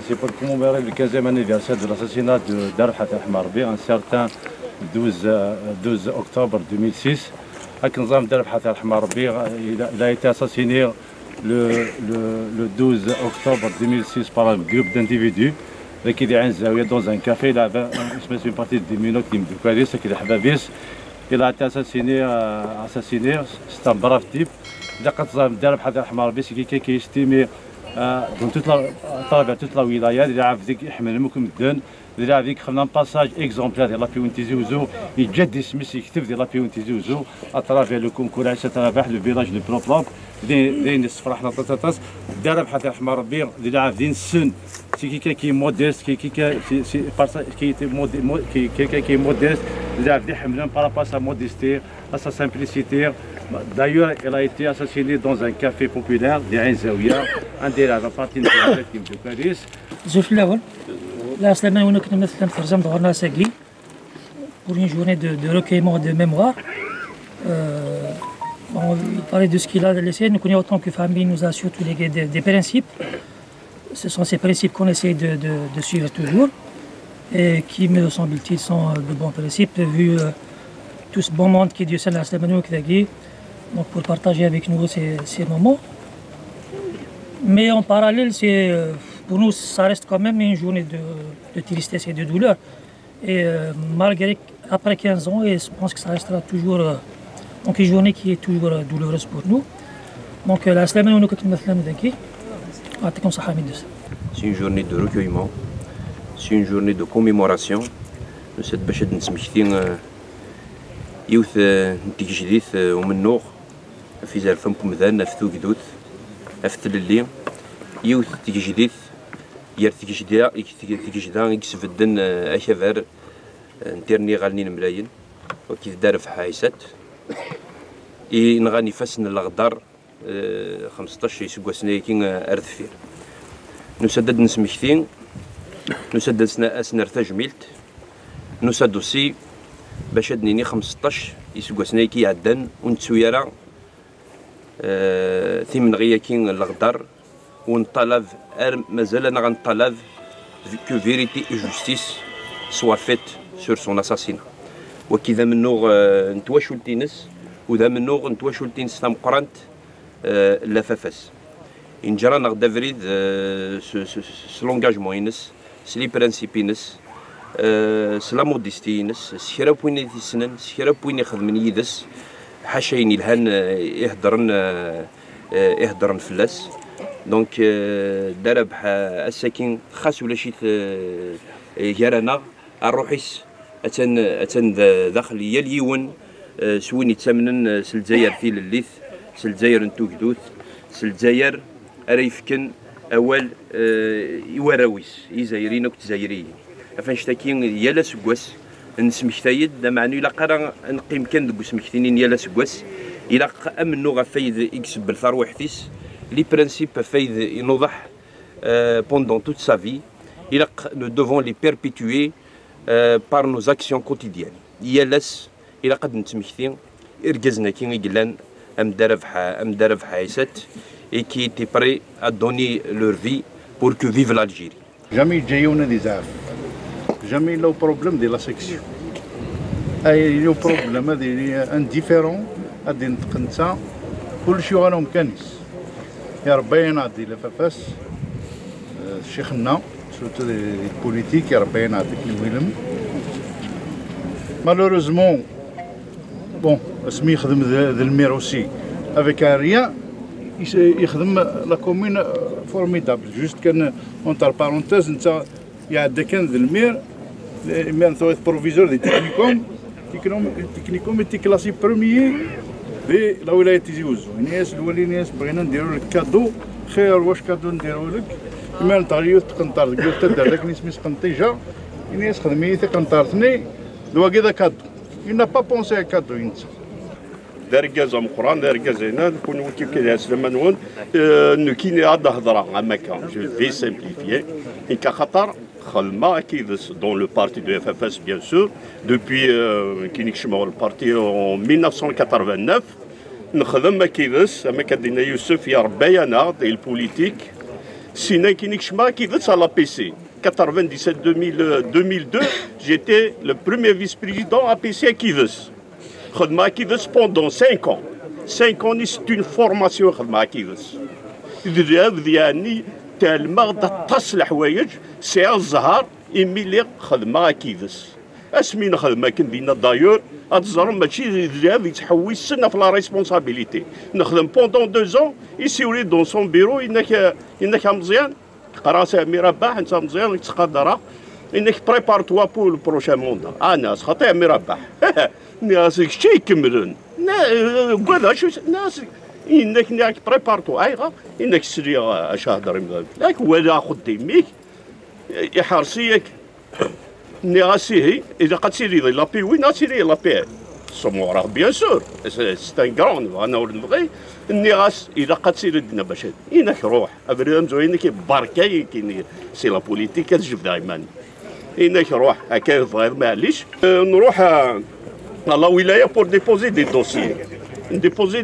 C'est pour commémorer le 15e anniversaire de l'assassinat de Dar Hatem Hamarbi, un certain 12 octobre 2006. Dar Hatem Hamarbi, il a été assassiné le 12 octobre 2006 par un groupe d'individus qui étaient dans un café. Il avait une partie des minutes qui il a été assassiné, c'est un brave type. Dar Hatem Hamarbi, c'est quelqu'un qui est estimé dans toute la wilaya, il y a un passage exemplaire de la Piwinti Ouzou. Il y a des spécificités de la Piwinti Ouzou à travers le concours, à travers le village de Proplop. C'est quelqu'un qui est modeste, quelqu'un qui est modeste, par rapport à sa modestie, à sa simplicité. D'ailleurs, il a été assassiné dans un café populaire de Zaouia, un des parties de Paris. الزوج الأول لا سلمان هنا كنا مثلا في رزم ظهرنا ساقلي pour une journée de recueillement de mémoire. Il parlait de ce qu'il a laissé. Nous connaissons autant que famille, nous a surtout légué des principes. Ce sont ces principes qu'on essaie de suivre toujours et qui, me semble-t-il, sont de bons principes vu tout ce bon monde qui est Dieu seul à Slamano Kdagui. Donc pour partager avec nous ces moments. Mais en parallèle, pour nous, ça reste quand même une journée de tristesse et de douleur. Et malgré, après 15 ans, et je pense que ça restera toujours donc une journée qui est toujours douloureuse pour nous. Donc la semaine où nous c'est une journée de recueillement, c'est une journée de commémoration. Nous sommes باشد نسمحتين يوث نتيجة جديد ومن نوغ في زرفمكم ذان أفتو جدود أفتل اللي يوث تيجي جديد يرتيجي جدا يكسف الدن أشافر نتيرني غالنين ملايين وكيف دار في حايسات نغاني فسن الغدار 15 يسقوا كين أرثفير نسدد نسمحتين نسدد أسنر تجميلت نسدد سي باش ادنيني 15 يسقوا سنايكي عدن ونتسويرا ثمن غياكين الغدار ونطلب مازال انا غنطلب كو فيريتي اي جوستيس سوا فيت سور سون اساسينا وكذا منو نتواشولتينس وذا منو نتواشولتينس تام قرانت لافافاس ان جرى نغدا فريد سلونغاجمون ينس سلي برانسيبينس سلا موديستي ينس سكرا بوين تيسنن سكرا بوين يخدمن يدس حاشاين الهان يهدرن فلاس دونك دار بحال الساكن خاص ولا شي يارانا الروحيس اتن داخل يا اليون سوين يتسمنن سلجاير في الليث سلجاير نتو كدوث سلجاير ريفكن اول يوراويس يزايرين وكتزايريين افنشتاكين يالا سكواس نسمكتايد دا معني الا قرا نقيم كان دوك سمكتينين يالا سكواس الا امنو غفايد يكسب الثروحتيس لي برانسيب فايد ينوضح pendant toute sa vie nous devons les perpétuer par nos actions quotidiennes يالاس الا قد نتمكتين ارجزنا كي يقلان ام دارف حايسات et qui étaient prêts à donner leur vie pour que vive l'Algérie. Jamais جايونا دي زعف jamais لو بروبليم دي لا سيكسيون اي لو بروبليم هذه انديفيرون غادي نتقنتا كلشي غانهم كانيس يا ربي ينعطي لفافاس شيخنا سورتو دي بوليتيك يا ربي ينعطيك الويلم مالوروزمون بون اسمي يخدم ذا المير اوسي افيك ريان يخدم لا كومين فورميدابل جوست كان اونتر بارونتيز انت يعدى كان ذا المير même proviseur des technicum était classé premier في الولاية تيزي وزو ناس الولي ناس بغينا نديرو لك كادو خير واش كادو نديرو لك ما نطريو تقنطر قلت دار لك نسميس قنطيجة ناس خدمي تقنطرتني دوا كذا كادو il n'a pas pensé à كادو ينسى دار كازا مقران دار كازا نكون وكيف كذا سلمان نون كي هذا هضره اماكا جو في سامبليفيي إنك خطر خدمة كيدس dans le parti de FFS bien sûr depuis كي نكشمو البارتي en 1989 نخدم كيدس اما كدينا يوسف يا ربي انا ديال البوليتيك سينا كي نكشما كيدس على بي سي 97-2002 j'étais le premier vice-président à PC à Kives. خدمة à Kives pendant 5 ans. 5 ans c'est une formation خدمة à Kives. يعني تالما تصل الحوايج سي الزهر إيميلي خدمة كيفس اسمين خدمة كندينا دايور الزهر ماشي ذهب يتحوي السنة في لا ريسبونسابيليتي نخدم بوندون 2 ans يسيولي دون سون بيرو انك مزيان قرا سامي رباح انت مزيان يتقدر انك بريبار توا بور البروشان موندا ناس خاطر مربح ناس شي يكملون قال شو ناس انك بريبارتو ايغا انك تسري اش هضر لك ولا خديميك يحرسيك نيغاسيه اذا قد سيري لا بي وين سيري لا بي سمورا بيان سور سي ان كرون انا نبغي النيغاس اذا قد سيري دنا باش انك روح ابريم زوينك بركاي كي سي لا بوليتيك كتجب دائما انك روح هكا صغير معليش نروح لا ولايه بور ديبوزي دي دوسيي déposer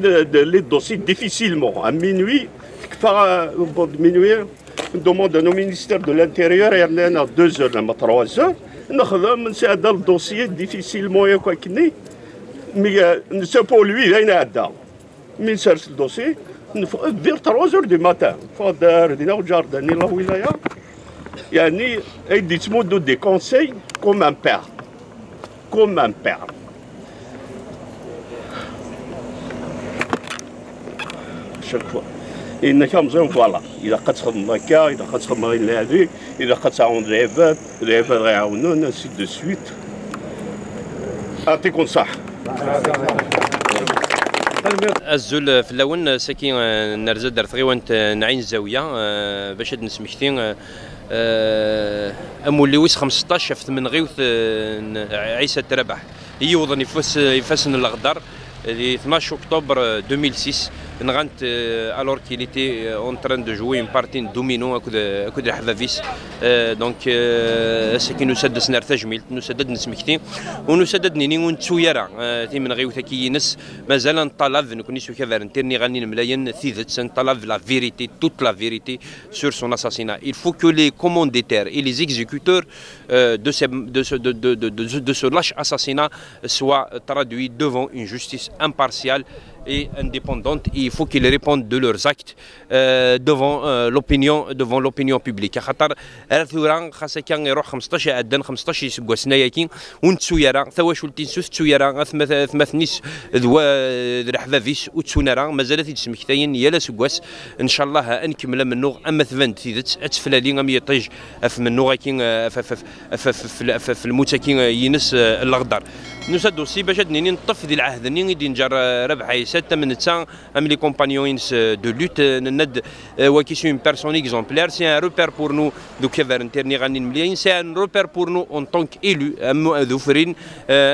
les dossiers difficilement. À minuit, on demande au ministère de l'Intérieur et à 2 heures, à 3 heures. On a le dossier difficilement, mais c'est pour lui, il y a un mais c'est le dossier, vers 3 heures du matin. Il y a des conseils comme un père. Comme un père. chaque fois. إنك مزيان فوالا إذا قد تخدم هكا إذا قد تخدم غير هذيك إذا قد تعاون العباد غيعاونونا سي دو سويت يعطيكم صح. الزول في اللون ساكي نرزا درت غير وانت نعين الزاويه باش هاد نسمكتين امولي ويس 15 في من غيوث عيسى التربح يوضن يفاسن الغدر 12 octobre 2006 alors qu'il était en train de jouer une partie de domino à coup de Havavis donc ce qui nous سدد سنار تجميل نسدد نسمكتين ونسدد نيني ونتسويرا تي من غيوث كي ينس مازال نطلب نكوني سو كافرنتيرني غني ملاين ثيذت نطلب la vérité toute la vérité sur son assassinat. Il faut que les commanditaires et les exécuteurs de ce lâche assassinat soient traduits devant une justice impartiale et indépendante. Il faut qu'ils répondent de leurs actes devant l'opinion publique. خاطر الثورة خاصة كان يروح 15 أدن 15 يسقوا سناياكين ونتسويرا ثواش ولتين سوس تسويرا ثمثنيس ذوا ذرحفافيس وتسونارا مازالت يتسمكتين يلا سقواس إن شاء الله أنكمل منو أما ثفند ثيذت أتفلالين أم يطيج في منو غاكين في الموتاكين ينس الأخضر نسد دوسي باش نيني نطف ذي العهد نيني دي نجر ربح 7 من تسان ام لي كومبانيون دو لوت ند وكي سي اون بيرسون اكزومبلير سي ان روبير بور نو دو كيفرنتيرني غاني مليين سي ان روبير بور نو اون طونك ايلو ذوفرين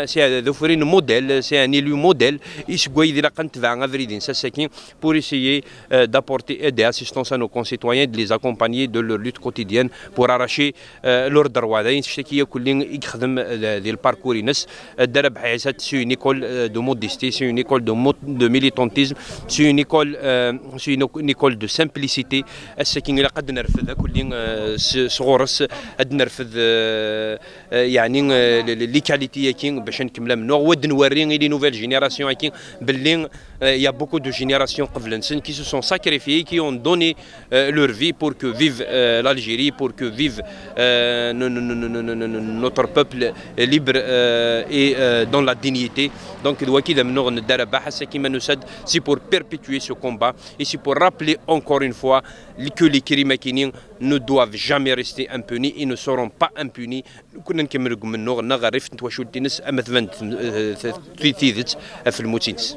سي ذوفرين موديل سي ان ايلو موديل يسقوي ذي لقن تبع افريدين ساكين pour essayer d'apporter et d'assistance à nos concitoyens de les accompagner de leur lutte quotidienne pour arracher leurs droits داين شتي كلين يخدم ذي الباركور ينس درب حيسات سي une école de modestie c'est une école de militantisme c'est une école de simplicité الساكين اللي قد نرفض كلين صغورس قد نرفض يعني لي كاليتي كين باش نكمل منو ود نوري لي نوفيل جينيراسيون كين باللي il y a beaucoup de générations qui se sont sacrifiées, qui ont donné leur vie pour que vive l'Algérie, pour que vive notre peuple libre et dans la dignité. Donc, c'est pour perpétuer ce combat et c'est pour rappeler encore une fois que les crimes ne doivent jamais rester impunis et ne seront pas impunis. نكمل منو غريف نتواشو دينس أما ثمان تيثيث في الموتينس.